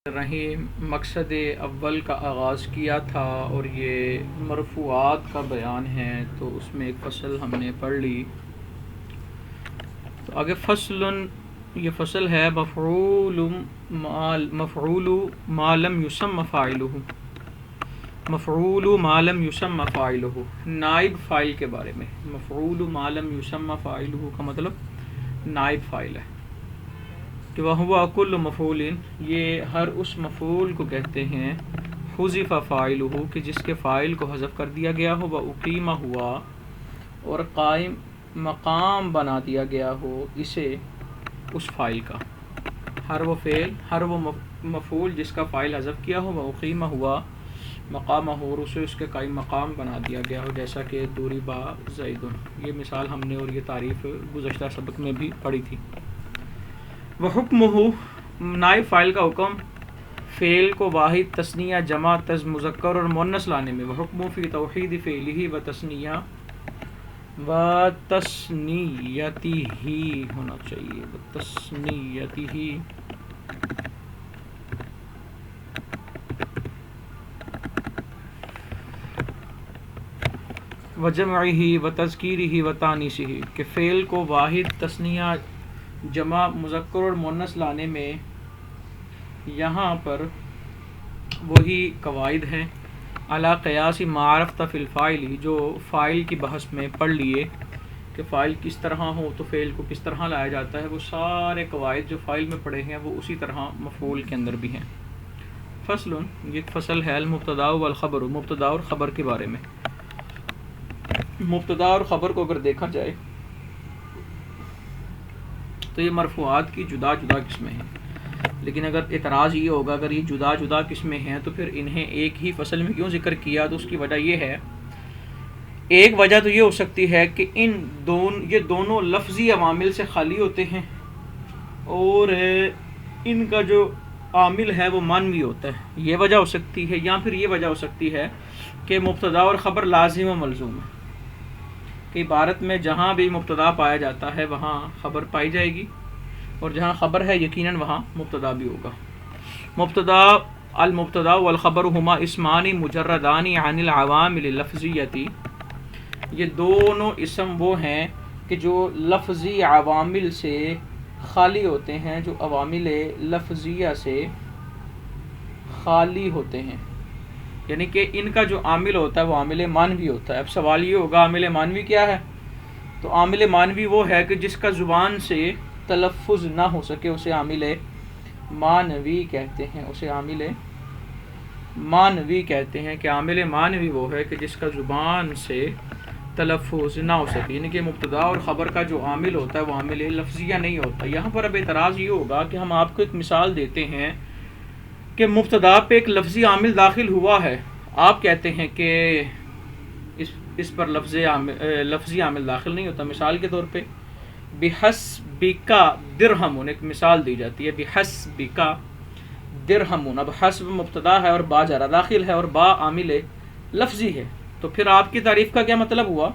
رحیم مقصد اول کا آغاز کیا تھا اور یہ مرفوعات کا بیان ہے، تو اس میں ایک فصل ہم نے پڑھ لی۔ تو آگے یہ فصل ہے مفعول ما لم یسمى فاعلہ، مفعول ما لم یسمى فاعلہ، نائب فاعل کے بارے میں۔ مفعول ما لم یسمى فاعلہ کا مطلب نائب فاعل ہے کہ وَهُوَ كُلُّ مفعول، یہ ہر اس مفعول کو کہتے ہیں حذف فاعلہ کہ جس کے فاعل کو حذف کر دیا گیا ہو، وَأُقِیمَ ہوا اور قائم مقام بنا دیا گیا ہو اسے اس فاعل کا، ہر وہ مفعول جس کا فاعل حذف کیا ہو، وَأُقِیمَ ہوا مقامہ ہو اور اسے اس کے قائم مقام بنا دیا گیا ہو، جیسا کہ ضُرِبَ زید۔ یہ مثال ہم نے اور یہ تعریف گزشتہ سبق میں بھی پڑھی تھی۔ وحکمہ، نائب فاعل کا حکم فعل کو واحد، تثنیہ، جمع، مذکر اور مؤنث لانے میں۔ وحکمہ فی توحید فعلہ و تثنیہ و تثنیتہ ہونا چاہیے، و تثنیتہ و جمعہ و تذکیرہ و تانیثہ، کہ فعل کو واحد، تثنیہ، جمع، مذکر اور مؤنث لانے میں یہاں پر وہی قواعد ہیں علی قیاس ما عرفت فی الفاعل، جو فاعل کی بحث میں پڑھ لیے کہ فاعل کس طرح ہو تو فعل کو کس طرح لایا جاتا ہے، وہ سارے قواعد جو فاعل میں پڑھے ہیں وہ اسی طرح مفعول کے اندر بھی ہیں۔ فصل، یہ فصل ہے المبتدا والخبر، مبتدا اور خبر کے بارے میں۔ مبتدا اور خبر کو اگر دیکھا جائے تو یہ مرفوعات کی جدا جدا قسمیں ہیں، لیکن اگر اعتراض یہ ہوگا اگر یہ جدا جدا قسمیں ہیں تو پھر انہیں ایک ہی فصل میں کیوں ذکر کیا، تو اس کی وجہ یہ ہے، ایک وجہ تو یہ ہو سکتی ہے کہ یہ دونوں لفظی عوامل سے خالی ہوتے ہیں اور ان کا جو عامل ہے وہ معنوی ہوتا ہے، یہ وجہ ہو سکتی ہے، یا پھر یہ وجہ ہو سکتی ہے کہ مبتدا اور خبر لازم و ملزوم ہے، کہ عبارت میں جہاں بھی مبتدا پایا جاتا ہے وہاں خبر پائی جائے گی، اور جہاں خبر ہے یقیناً وہاں مبتدا بھی ہوگا۔ المبتدا والخبر ہما اسمان مجردان عن العوامل اللفظیۃ، یہ دونوں اسم وہ ہیں کہ جو لفظی عوامل سے خالی ہوتے ہیں، جو عوامل لفظیہ سے خالی ہوتے ہیں، یعنی کہ ان کا جو عامل ہوتا ہے وہ عامل معنوی ہوتا ہے۔ اب سوال یہ ہوگا عامل معنوی کیا ہے؟ تو عامل معنوی وہ ہے کہ جس کا زبان سے تلفظ نہ ہو سکے، اسے عامل معنوی کہتے ہیں، اسے عامل معنوی کہتے ہیں، کہ عامل معنوی وہ ہے کہ جس کا زبان سے تلفظ نہ ہو سکے، یعنی کہ مبتدا اور خبر کا جو عامل ہوتا ہے وہ عامل لفظیہ نہیں ہوتا۔ یہاں پر اب اعتراض یہ ہوگا کہ ہم آپ کو ایک مثال دیتے ہیں کہ مبتدا پہ ایک لفظی عامل داخل ہوا ہے، آپ کہتے ہیں کہ اس پر لفظی عامل داخل نہیں ہوتا۔ مثال کے طور پہ بحسبک درہم، ایک مثال دی جاتی ہے، بحسبک درہم، اب حسب مبتدا ہے اور با جارہ داخل ہے اور با عامل لفظی ہے، تو پھر آپ کی تعریف کا کیا مطلب ہوا؟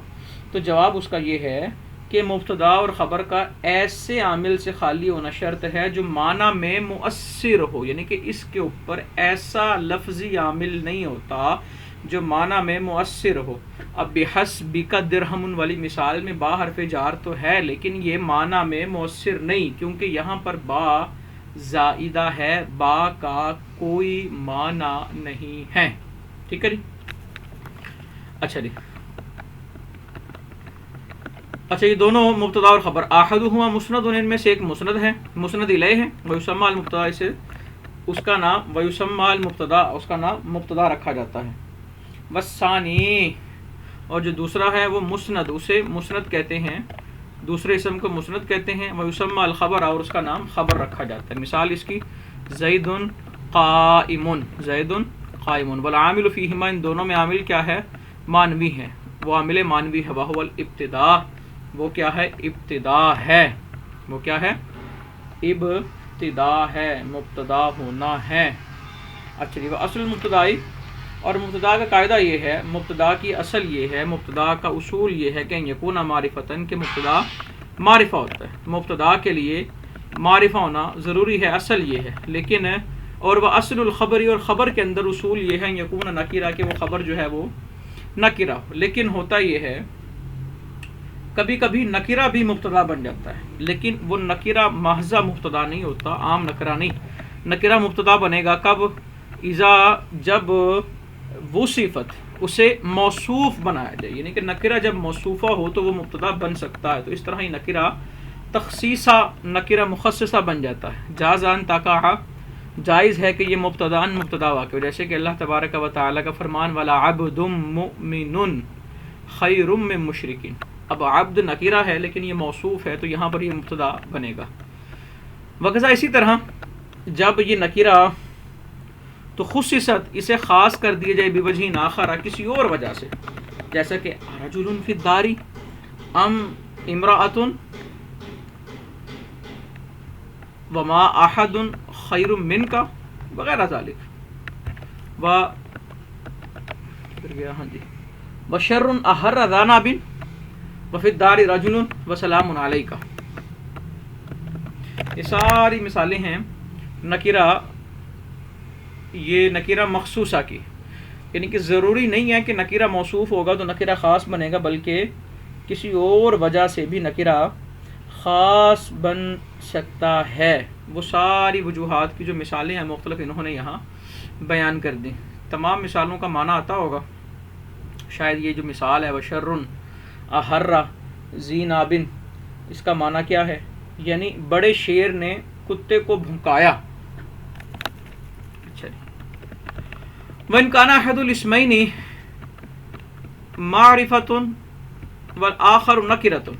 تو جواب اس کا یہ ہے کہ مبتدا اور خبر کا ایسے عامل سے خالی ہونا شرط ہے جو معنی میں مؤثر ہو، یعنی کہ اس کے اوپر ایسا لفظی عامل نہیں ہوتا جو معنی میں مؤثر ہو۔ اب بحسبک درہم والی مثال میں با حرف جار تو ہے، لیکن یہ معنی میں مؤثر نہیں، کیونکہ یہاں پر با زائدہ ہے، با کا کوئی معنی نہیں ہے۔ ٹھیک ہے جی، اچھا جی، اچھا یہ دونوں مبتدا اور خبر، احدہما مسند، ان میں سے ایک مسند ہے، مسند الیہ ہے، ویسمى المبتدا، اسے اس کا نام ویسمى المبتدا، اس کا نام مبتدا رکھا جاتا ہے۔ والثانی، اور جو دوسرا ہے وہ مسند، اسے مسند کہتے ہیں، دوسرے اسم کو مسند کہتے ہیں۔ ویسمى الخبر، اور اس کا نام خبر رکھا جاتا ہے۔ مثال اس کی زید قائم، زید قائم، والعامل فیہما، ان دونوں میں عامل کیا ہے؟ معنوی ہے، وہ عامل معنوی ہے، وہو الابتداء، وہ کیا ہے؟ ابتدا ہے، وہ کیا ہے؟ ابتدا ہے، مبتدا ہونا ہے۔ اچھا جی، اصل مبتدائی، اور مبتدا کا قاعدہ یہ ہے، مبتدا کی اصل یہ ہے، مبتدا کا اصول یہ ہے کہ یکون معرفتاً، کہ مبتدا معرفہ ہوتا ہے، مبتدا کے لیے معرفہ ہونا ضروری ہے، اصل یہ ہے، لیکن اور وہ اصل الخبری، اور خبر کے اندر اصول یہ ہے یکون نکیرہ کہ وہ خبر جو ہے وہ نکیرہ ہو. لیکن ہوتا یہ ہے کبھی کبھی نکیرہ بھی مبتدا بن جاتا ہے، لیکن وہ نکیرہ محض مبتدا نہیں ہوتا، عام نکرہ نہیں. نکیرہ مبتدا بنے گا کب؟ اذا جب وصفت اسے موصوف بنایا جائے، یعنی کہ نکرہ جب موصوفہ ہو تو وہ مبتدا بن سکتا ہے. تو اس طرح ہی نکرہ تخصیصہ نکرہ مخصصہ بن جاتا ہے. جازان تقع، جائز ہے کہ یہ مبتدا واقع ہو، جیسے کہ اللہ تبارک و تعالیٰ کا فرمان ولا عبد مؤمن خیر من مشرکین. اب عبد نکرہ ہے لیکن یہ موصوف ہے تو یہاں پر یہ مبتدا بنے گا. وغیرہ اسی طرح جب یہ نکرہ تو خصصت اسے خاص کر دیا جائے بوجہ آخر کسی اور وجہ سے، جیسا کہ رجل فی الدار ام امرأۃ وما احد خیر منک وغیرہ ذالک وشر احر ذا ناب وفی الدار رجل وسلام علیک. یہ ساری مثالیں ہیں نکرہ، یہ نکرہ مخصوصہ کی، یعنی کہ ضروری نہیں ہے کہ نکرہ موصوف ہوگا تو نکرہ خاص بنے گا، بلکہ کسی اور وجہ سے بھی نکرہ خاص بن سکتا ہے. وہ ساری وجوہات کی جو مثالیں ہیں مختلف انہوں نے یہاں بیان کر دیں. تمام مثالوں کا معنی آتا ہوگا شاید. یہ جو مثال ہے وشر احر ذی ناب، اس کا معنی کیا ہے؟ یعنی بڑے شیر نے کتے کو بھونکایا. وَإِنْ كَانَ أَحَدُ الْإِسْمَيْنِ مَعْرِفَةٌ وَالْآخَرُ نَكِرَةٌ،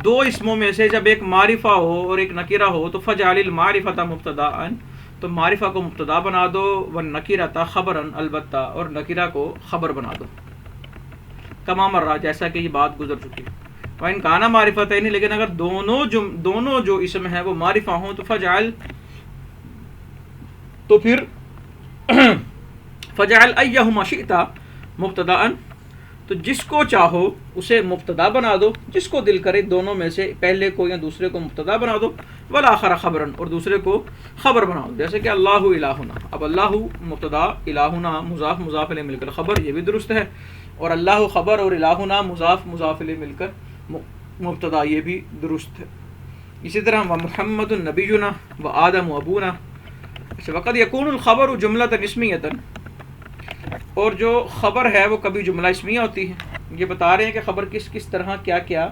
دو اسموں میں سے جب ایک معرفہ ہو اور ایک نکرہ ہو تو فَجْعَلِ الْمَعْرِفَةَ مُبْتَدَاءً، تو معرفہ کو مبتدا بنا دو، وَالنَّكِرَةَ خَبَرًا، البتہ اور نکرہ کو خبر بنا دو. کما مرہ، جیسا کہ یہ بات گزر چکی. وَإِنْ كَانَ مَعْرِفَتَيْنِ، لیکن اگر دونوں جو اسم ہیں وہ معرفہ ہوں تو فَجْعَلْ، تو پھر فجعل ایہما شئت مبتداء، تو جس کو چاہو اسے مبتدا بنا دو، جس کو دل کرے دونوں میں سے پہلے کو یا دوسرے کو مبتدا بنا دو. والآخر خبرا، اور دوسرے کو خبر بنا دو. جیسے کہ اللہ الہنا، اب اللہ مبتدا، الہنا مضاف مضاف الیہ مل کر خبر، یہ بھی درست ہے. اور اللہ خبر اور الہنا مضاف مضاف الیہ مل کر مبتدا، یہ بھی درست ہے. اسی طرح ومحمد نبینا وآدم ابونا. وقد یکون الخبر جملۃ اسمیۃ، اور جو خبر ہے وہ کبھی جملہ اسمیہ ہوتی ہے. یہ بتا رہے ہیں کہ خبر کس کس طرح کیا کیا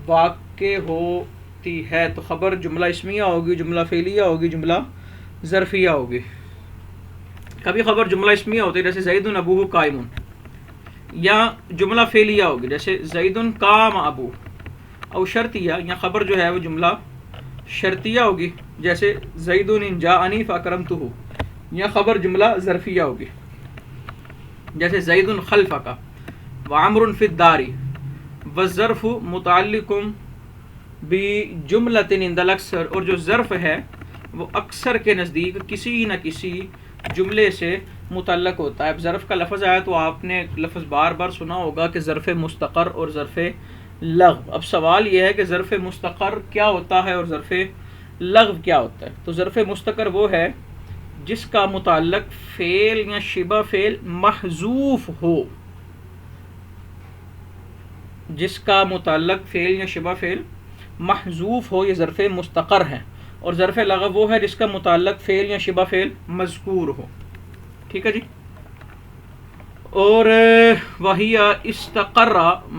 واقع ہوتی ہے. تو خبر جملہ اسمیہ ہوگی، جملہ فعلیہ ہوگی، جملہ ظرفیہ ہوگی. کبھی خبر جملہ اسمیہ ہوتی ہے جیسے زید ابوہ قائم، یا جملہ فعلیہ ہوگی جیسے زید قام ابو. او شرطیہ، یا خبر جو ہے وہ جملہ شرطیہ ہوگی جیسے زید ان جاءنی فاکرمتہ، یا خبر جملہ ظرفیہ ہوگی جیسے زید خلفک وعمر فی الدار. والظرف متعلق بجملۃ عند الاکثر، اور جو ظرف ہے وہ اکثر کے نزدیک کسی نہ کسی جملے سے متعلق ہوتا ہے. اب ظرف کا لفظ آیا تو آپ نے لفظ بار بار سنا ہوگا کہ ظرف مستقر اور ظرف لغو. اب سوال یہ ہے کہ ظرف مستقر کیا ہوتا ہے اور ظرف لغو کیا ہوتا ہے. تو ظرف مستقر وہ ہے جس کا متعلق فعل یا شبہ فعل محذوف ہو، جس کا متعلق فعل یا شبہ فعل محذوف ہو، یہ ظرف مستقر ہے. اور ظرف لغو وہ ہے جس کا متعلق فعل یا شبہ فعل مذکور ہو. ٹھیک ہے جی. اور وہی استقر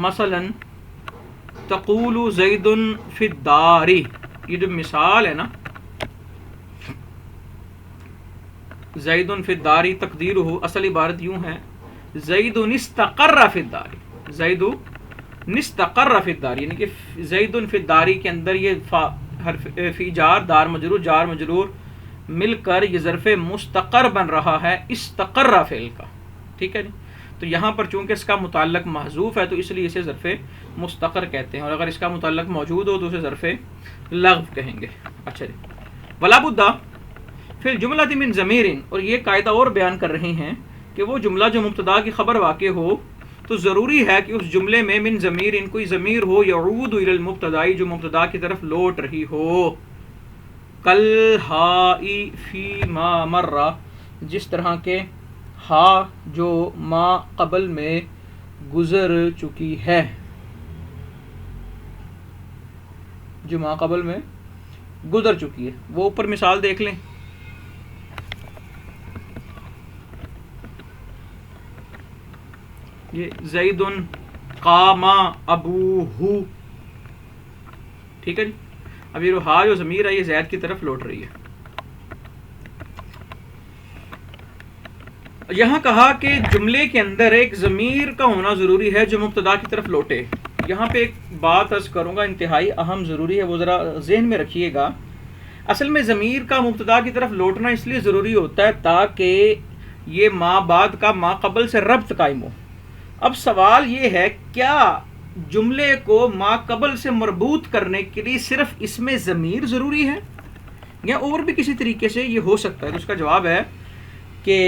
مثلا تقول زید فی الدار، یہ جو مثال ہے نا زید فی الدار تقدیرہ، اصل عبارت یوں ہے زید استقر فی الدار، زید استقر فی الدار، یعنی کہ زید فی الدار کے اندر یہ حرف فی جار دار مجرور مل کر یہ ظرف مستقر بن رہا ہے استقر فعل کا. ٹھیک ہے جی. تو یہاں پر چونکہ اس کا متعلق محذوف ہے تو اس لیے اسے ظرف مستقر کہتے ہیں، اور اگر اس کا متعلق موجود ہو تو اسے ظرف لغو کہیں گے. اچھا جی. ولا بد فی الجملۃ من ضمیر، اور یہ قاعدہ اور بیان کر رہے ہیں کہ وہ جملہ جو مبتدا کی خبر واقع ہو تو ضروری ہے کہ اس جملے میں من ضمیر کوئی ضمیر ہو یعود الی المبتدا، جو مبتدا کی طرف لوٹ رہی ہو. کل ہائی فی ما مرہ، جس طرح کے ہا جو ما قبل میں گزر چکی ہے، جو ما قبل میں گزر چکی ہے. وہ اوپر مثال دیکھ لیں. یہ زید قام ابوہ، ٹھیک ہے جی. اب یہ ہا جو ضمیر ہے یہ زید کی طرف لوٹ رہی ہے. یہاں کہا کہ جملے کے اندر ایک ضمیر کا ہونا ضروری ہے جو مبتدا کی طرف لوٹے. یہاں پہ ایک بات عرض کروں گا انتہائی اہم ضروری ہے، وہ ذرا ذہن میں رکھیے گا. اصل میں ضمیر کا مبتدا کی طرف لوٹنا اس لیے ضروری ہوتا ہے تاکہ یہ ما بعد کا ما قبل سے ربط قائم ہو. اب سوال یہ ہے کیا جملے کو ما قبل سے مربوط کرنے کے لیے صرف اس میں ضمیر ضروری ہے یا اور بھی کسی طریقے سے یہ ہو سکتا ہے؟ تو اس کا جواب ہے کہ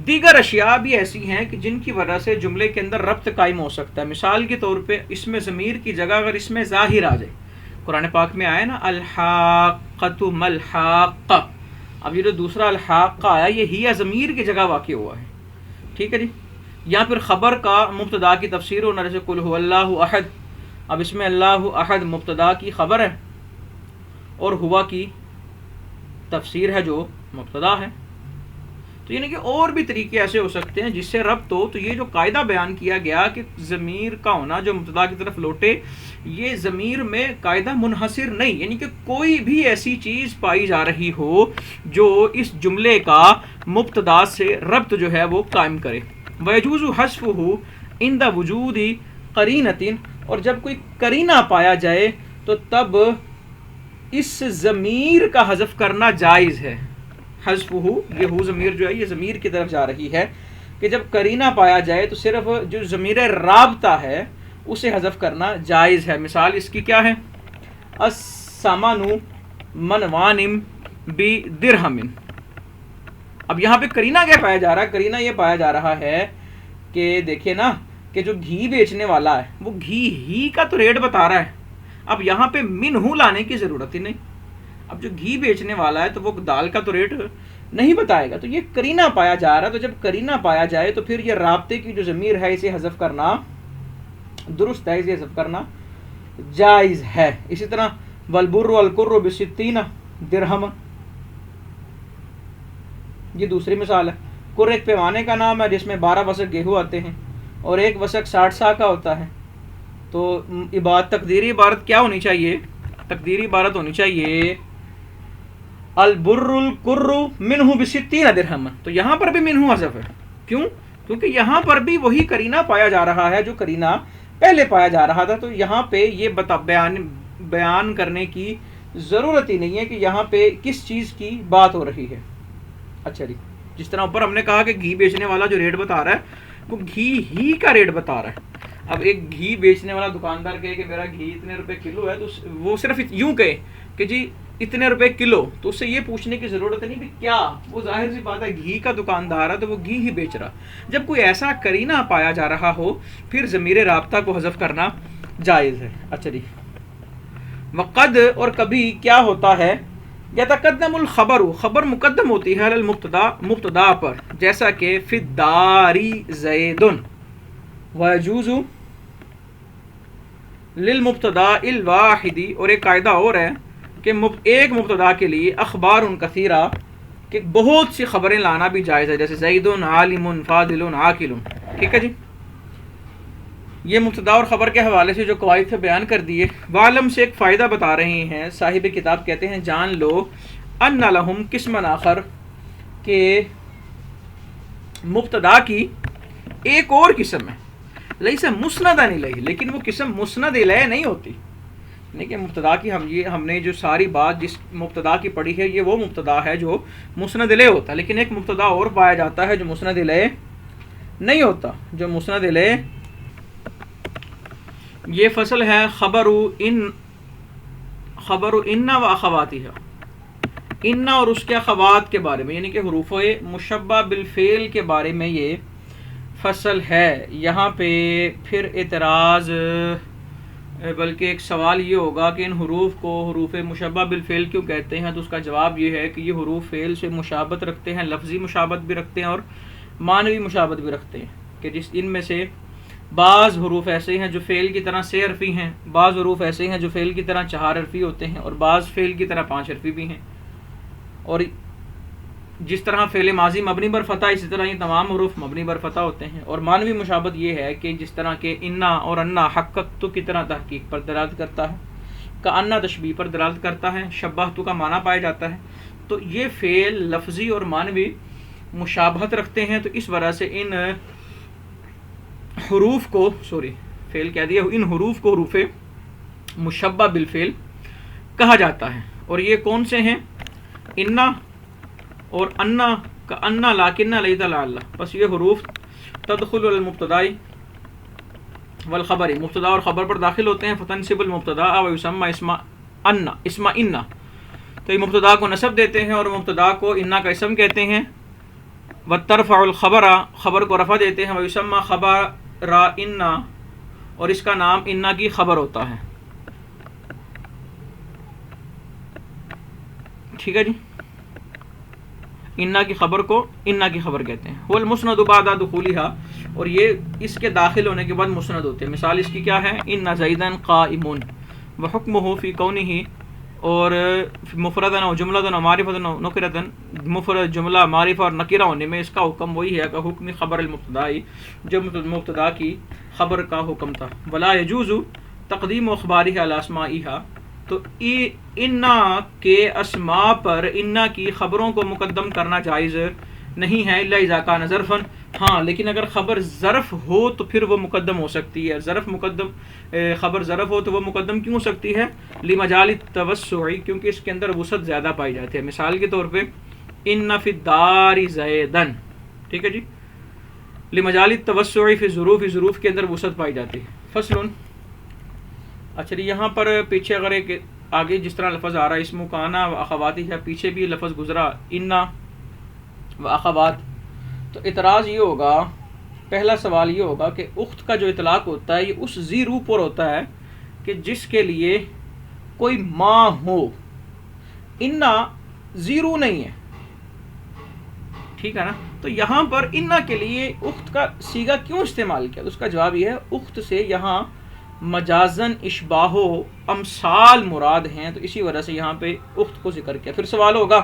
دیگر اشیاء بھی ایسی ہیں کہ جن کی وجہ سے جملے کے اندر ربط قائم ہو سکتا ہے. مثال کے طور پہ اس میں ضمیر کی جگہ اگر اس میں ظاہر آ جائے، قرآن پاک میں آیا نا الحاقۃ ملحاقہ، اب یہ جو دوسرا الحاقہ آیا یہ ہی ضمیر کی جگہ واقع ہوا ہے، ٹھیک ہے جی. یا پھر خبر کا مبتدا کی تفسیر ہونا، جیسے قل هو اللہ احد، اب اس میں اللہ احد مبتدا کی خبر ہے اور ہوا کی تفسیر ہے جو مبتدا ہے. تو یعنی کہ اور بھی طریقے ایسے ہو سکتے ہیں جس سے ربط ہو. تو یہ جو قاعدہ بیان کیا گیا کہ ضمیر کا ہونا جو مبتدا کی طرف لوٹے، یہ ضمیر میں قاعدہ منحصر نہیں، یعنی کہ کوئی بھی ایسی چیز پائی جا رہی ہو جو اس جملے کا مبتدا سے ربط جو ہے وہ قائم کرے. وَيَجُوزُ حَذْفُهُ عِنْدَ وُجُودِ قَرِينَةٍ، اور جب کوئی قرینہ پایا جائے تو تب اس ضمیر کا حذف کرنا جائز ہے. حذفہ، یہ ہو ضمیر جو ہے یہ ضمیر کی طرف جا رہی ہے کہ جب قرینہ پایا جائے تو صرف جو ضمیر رابطہ ہے اسے حذف کرنا جائز ہے. مثال اس کی کیا ہے؟ الثمن منوان بدرہم. اب یہاں پہ قرینہ کیا پایا جا رہا ہے؟ قرینہ یہ پایا جا رہا ہے کہ دیکھیں نا کہ جو گھی بیچنے والا ہے وہ گھی ہی کا تو ریٹ بتا رہا ہے. اب یہاں پہ منہ لانے کی ضرورت ہی نہیں. اب جو گھی بیچنے والا ہے تو وہ دال کا تو ریٹ نہیں بتائے گا. تو یہ قرینہ پایا جا رہا ہے. تو جب قرینہ پایا جائے تو پھر یہ رابطے کی جو ضمیر ہے اسے حذف کرنا درست ہے، اسے حذف کرنا جائز ہے. اسی طرح والبر والقر بستین درہم، یہ دوسری مثال ہے. قر ایک پیمانے کا نام ہے جس میں 12 وسق گیہوں آتے ہیں اور ایک وسق 60 سا کا ہوتا ہے. تو تقدیری عبارت کیا ہونی چاہیے؟ تقدیری عبارت ہونی چاہیے البر القر منہ بستین درہم. تو یہاں پر بھی منہ حذف ہے. کیوں؟ کیونکہ یہاں پر بھی وہی قرینہ پایا جا رہا ہے جو قرینہ پہلے پایا جا رہا تھا. تو یہاں پہ یہ بیان کرنے کی ضرورت ہی نہیں ہے کہ یہاں پہ کس چیز کی بات ہو رہی ہے. اچھا جی، جس طرح اوپر ہم نے کہا کہ گھی بیچنے والا جو ریٹ بتا رہا ہے وہ گھی ہی کا ریٹ بتا رہا ہے. اب ایک گھی بیچنے والا دکاندار کہے کہ میرا گھی اتنے روپے کلو ہے، تو وہ صرف یوں کہے کہ جی اتنے روپے کلو، تو اس سے یہ پوچھنے کی ضرورت نہیں کہ کیا، وہ ظاہر سی بات ہے گھی کا دکاندار ہے تو وہ گھی ہی بیچ رہا. جب کوئی ایسا قرینہ پایا جا رہا ہو پھر ضمیر رابطہ کو حذف کرنا جائز ہے. اچھا جی، وقد، اور کبھی کیا ہوتا ہے یتقدم الخبر، خبر مقدم ہوتی ہے المبتدا، مبتدا پر، جیسا کہ فی الدار زید. ويجوز للمبتدا الواحد، اور ایک قاعدہ اور ہے کہ ایک مبتدا کے لیے اخبار کثیرہ، کہ بہت سی خبریں لانا بھی جائز ہے، جیسے زید عالم فاضل عاقل. ٹھیک ہے جی، یہ مبتدا اور خبر کے حوالے سے جو قواعد سے بیان کر دیے. وعلم سے ایک فائدہ بتا رہے ہیں صاحب کتاب، کہتے ہیں جان لو ان لہم قسم آخر، کہ مبتدا کی ایک اور قسم ہے، لیس مسند الیہ، لیکن وہ قسم مسند الیہ نہیں ہوتی. یعنی کہ مبتدا کی ہم نے جو ساری بات جس مبتدا کی پڑھی ہے یہ وہ مبتدا ہے جو مسند الیہ ہوتا ہے، لیکن ایک مبتدا اور پایا جاتا ہے جو مسند الیہ نہیں ہوتا. جو مسند الیہ، یہ فصل ہے خبر ان و اخواتها، ان اور اس کے اخوات کے بارے میں، یعنی کہ حروف مشبہ بالفعل کے بارے میں یہ فصل ہے. یہاں پہ پھر اعتراض بلکہ ایک سوال یہ ہوگا کہ ان حروف کو حروف مشبہ بالفعل کیوں کہتے ہیں، تو اس کا جواب یہ ہے کہ یہ حروف فعل سے مشابہت رکھتے ہیں، لفظی مشابہت بھی رکھتے ہیں اور معنوی مشابہت بھی رکھتے ہیں، کہ جس ان میں سے بعض حروف ایسے ہیں جو فعل کی طرح 6 حرفی ہیں، بعض حروف ایسے ہیں جو فعل کی طرح 4 حرفی ہوتے ہیں، اور بعض فعل کی طرح 5 حرفی بھی ہیں۔ اور جس طرح فعل ماضی مبنی بر فتح، اسی طرح یہ تمام حروف مبنی بر فتح ہوتے ہیں۔ اور معنوی مشابہت یہ ہے کہ جس طرح کہ انا اور انا حققت کی طرح تحقیق پر دلالت کرتا ہے، کأن تشبیہ پر دلالت کرتا ہے، شبہت کا معنی پایا جاتا ہے، تو یہ فعل لفظی اور معنوی مشابہت رکھتے ہیں، تو اس وجہ سے ان حروف کو فعل کہہ دیا، ان حروف کو حروف مشبہ بالفعل کہا جاتا ہے۔ اور یہ کون سے ہیں؟ انا اور انا کا انا لاکن لیت لعل، بس یہ حروف تدخل المبتداء والخبر، مبتدا اور خبر پر داخل ہوتے ہیں، فتنصب المبتدا و یسمى اسم انا، تو یہ مبتدا کو نصب دیتے ہیں اور مبتدا کو انا کا اسم کہتے ہیں، وترفع الخبر، خبر کو رفع دیتے ہیں، و یسمى خبر انا، اور اس کا نام انا کی خبر ہوتا ہے۔ ٹھیک ہے جی، انا کی خبر کو انا کی خبر کہتے ہیں۔ هو المسند بعد دخولها، اور یہ اس کے داخل ہونے کے بعد مسند ہوتے ہیں۔ مثال اس کی کیا ہے؟ ان زیدا قائم وحکمه فی کونه، اور مفردا و جملہ و معرفۃ و نکرۃ، مفرد جملہ معرفہ اور نکرہ ہونے میں اس کا حکم وہی ہے کہ حکم خبر المبتدا، جو مبتدا کی خبر کا حکم تھا۔ ولا یجوز تقدیم اخبارها علی اسمائها، تو انا کے اسماء پر انا کی خبروں کو مقدم کرنا جائز نہیں ہے، الا اذا کان ظرفا، ہاں لیکن اگر خبر ظرف ہو تو پھر وہ مقدم ہو سکتی ہے۔ خبر ظرف ہو تو وہ مقدم کیوں ہو سکتی ہے؟ لمجال التوسع، کیونکہ اس کے اندر وسعت زیادہ پائی جاتی ہے۔ مثال کے طور پہ ان فی الدار زیدا، ٹھیک ہے جی، لمجال التوسع فی الظروف، ظروف کے اندر وسعت پائی جاتی ہے۔ فصل، اچھا جی، یہاں پر پیچھے اگر ایک آگے جس طرح لفظ آ رہا ہے اسم کانا و اخواتی ہے، پیچھے بھی لفظ گزرا انا و اخوات، تو اعتراض یہ ہوگا، پہلا سوال یہ ہوگا کہ اخت کا جو اطلاق ہوتا ہے یہ اس ذی روح پر ہوتا ہے کہ جس کے لیے کوئی ماں ہو، انا ذی روح نہیں ہے، ٹھیک ہے نا، تو یہاں پر انا کے لیے اخت کا صیغہ کیوں استعمال کیا؟ اس کا جواب یہ ہے اخت سے یہاں مجازن اشباہ و امثال مراد ہیں، تو اسی وجہ سے یہاں پہ اخت کو ذکر کیا۔ پھر سوال ہوگا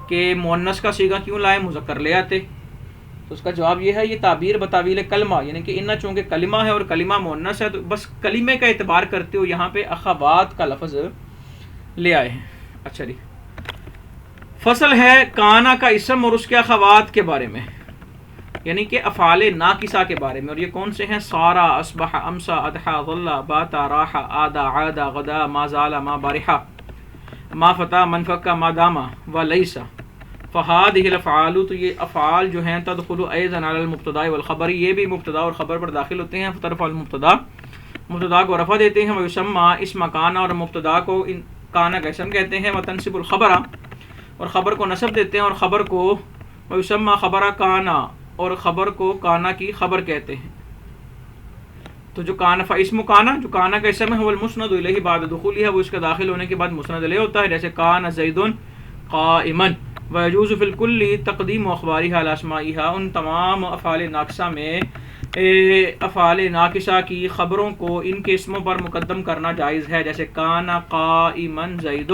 کہ مؤنث کا صیغہ کیوں لائے، مذکر لے آتے، تو اس کا جواب یہ ہے یہ تعبیر بتاویل کلمہ، یعنی کہ انا چونکہ کلمہ ہے اور کلمہ مؤنث ہے، تو بس کلمے کا اعتبار کرتے ہو یہاں پہ اخوات کا لفظ لے آئے ہیں۔ اچھا جی، فصل ہے کانا کا اسم اور اس کے اخوات کے بارے میں، یعنی کہ افعال ناقصہ کے بارے میں، اور یہ کون سے ہیں؟ سارا، اصبح، امسا، اضحى، ظل، بات، راح، عاد، عاد، غدا، ما زال، ما بارحا، ما فتا، من فکا، ما داما، ولیس، فهذه الافعال، تو یہ افعال جو ہیں تدخل ایضا علی المبتدا والخبر، یہ بھی مبتدا اور خبر پر داخل ہوتے ہیں، فترفع المبتدا، مبتدا کو رفع دیتے ہیں، ویسمى اسم کانا، اور مبتدا کو کانا کا اسم کہتے ہیں، وتنصب الخبر، اور خبر کو نصب دیتے ہیں، اور خبر کو ویسمى خبر کانا، اور خبر کو کانا کی خبر کہتے ہیں۔ تو جو کانا فاسم کانا، جو کانا کا اسم ہے وہ المسند الیہ بعد دخولہ، وہ اس کے داخل ہونے کے بعد مسند الیہ ہوتا ہے، جیسے کان زید قائما، ویجوز فی الکل تقدیم اخبارها علی اسمائها، ان تمام افعال ناقصہ میں افعال ناقصہ کی خبروں کو ان کے اسموں پر مقدم کرنا جائز ہے، جیسے کان قائما زید،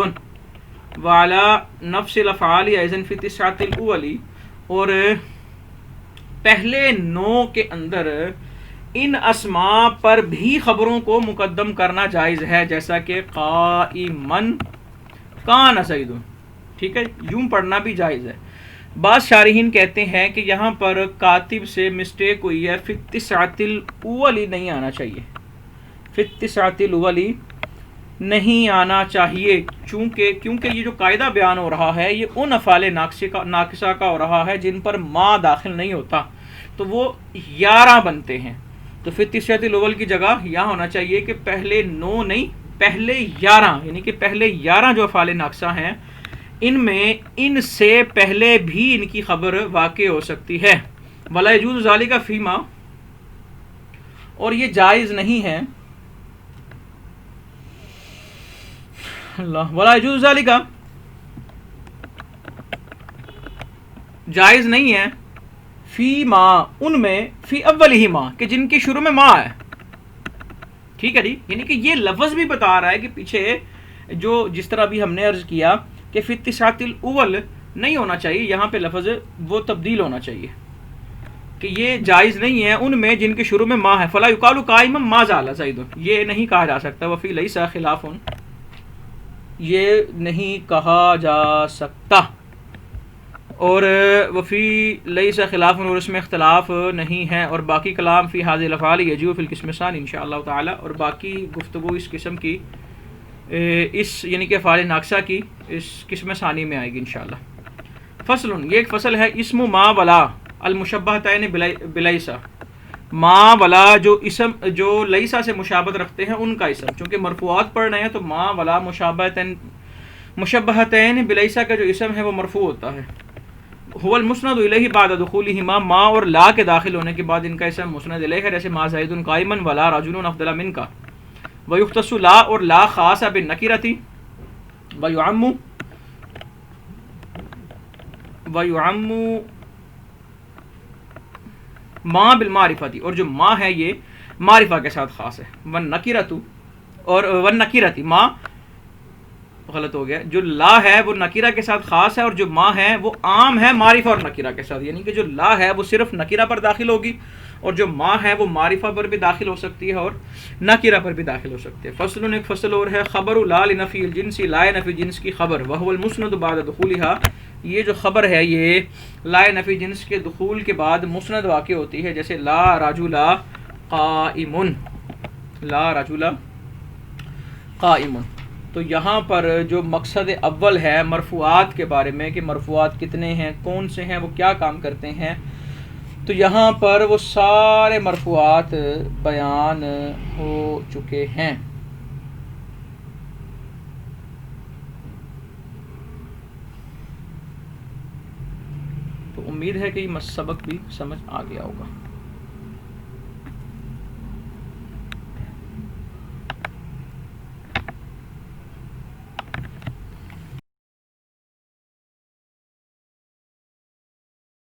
وعلی نفس الافعال ایضا فی التسعۃ الاول، اور پہلے 9 کے اندر ان اسماء پر بھی خبروں کو مقدم کرنا جائز ہے، جیسا کہ قائمن کان زید، ٹھیک ہے، یوں پڑھنا بھی جائز ہے۔ بعض شارحین کہتے ہیں کہ یہاں پر کاتب سے مسٹیک ہوئی ہے، فی التسعۃ الاول نہیں آنا چاہیے، فی التسعۃ الاول نہیں آنا چاہیے، کیونکہ یہ جو قاعدہ بیان ہو رہا ہے یہ ان افعال ناقصہ کا ہو رہا ہے جن پر ما داخل نہیں ہوتا، تو وہ 11 بنتے ہیں، تو فی التسعۃ الاول کی جگہ یہاں ہونا چاہیے کہ پہلے 9 نہیں، پہلے 11، یعنی کہ پہلے 11 جو افعال ناقصہ ہیں ان میں ان سے پہلے بھی ان کی خبر واقع ہو سکتی ہے۔ ولا یجوز ذالک فیما، اور یہ جائز نہیں ہے اللہ ولا یجوز ذالک، جائز نہیں ہے، فی ما ان میں، فی اولہ ما کہ جن کی شروع میں ما ہے. ٹھیک ہے جی، یعنی کہ یہ لفظ بھی بتا رہا ہے کہ پیچھے جو جس طرح بھی ہم نے عرض کیا کہ فی التسعۃ الاول نہیں ہونا چاہیے، یہاں پہ لفظ وہ تبدیل ہونا چاہیے کہ یہ جائز نہیں ہے ان میں جن کے شروع میں ما ہے. فلا یقال قائما ما زال زید، یہ نہیں کہا جا سکتا. وفی لیس خلاف، یہ نہیں کہا جا سکتا. اور وفی لیس خلاف، اور اس میں اختلاف نہیں ہے. اور باقی کلام فی هذه الافعال یجوء فی القسم الثانی ان شاء اللہ تعالی، اور باقی گفتگو اس قسم کی اس یعنی کہ افعال ناقصہ کی اس قسم ثانی میں آئے گی انشاءاللہ. فصل، یہ ایک فصل ہے. اسم ما ولا المشبہتین بلیسا، ما ولا جو اسم جو لیسا سے مشابہت رکھتے ہیں ان کا اسم. چونکہ مرفوعات پڑھ رہے ہیں تو ما ولا مشبہتین بلیسا کا جو اسم ہے وہ مرفوع ہوتا ہے. هو المسند الیہ بعد دخولہما، ما اور لا کے داخل ہونے کے بعد ان کا اسم مسند الیہ ہے. جیسے ما زید قائما ولا رجل افضل منک. ویختص لا، اور لا خاص بالنکرۃ. ویعم ما بالمعرفۃ، اور جو ما ہے یہ معرفہ کے ساتھ خاص ہے. والنکرۃ، اور والنکرۃ ما غلط ہو گیا، جو لا ہے وہ نکیرہ کے ساتھ خاص ہے، اور جو ما ہے وہ عام ہے معرفہ اور نکیرہ کے ساتھ. یعنی کہ جو لا ہے وہ صرف نکیرہ پر داخل ہوگی، اور جو ما ہے وہ معرفہ پر بھی داخل ہو سکتی ہے اور نکیرہ پر بھی داخل ہو سکتی ہے. فصل، ایک فصل اور ہے. خبر لا لنفی الجنس، لا نفی جنس کی خبر. وهو المسند بعد دخولها، یہ جو خبر ہے یہ لا نفی جنس کے دخول کے بعد مسند واقع ہوتی ہے. جیسے لا رجل قائم، لا رجل قائم. تو یہاں پر جو مقصد اول ہے مرفوعات کے بارے میں کہ مرفوعات کتنے ہیں، کون سے ہیں، وہ کیا کام کرتے ہیں، تو یہاں پر وہ سارے مرفوعات بیان ہو چکے ہیں. تو امید ہے کہ یہ سبق بھی سمجھ آ گیا ہوگا.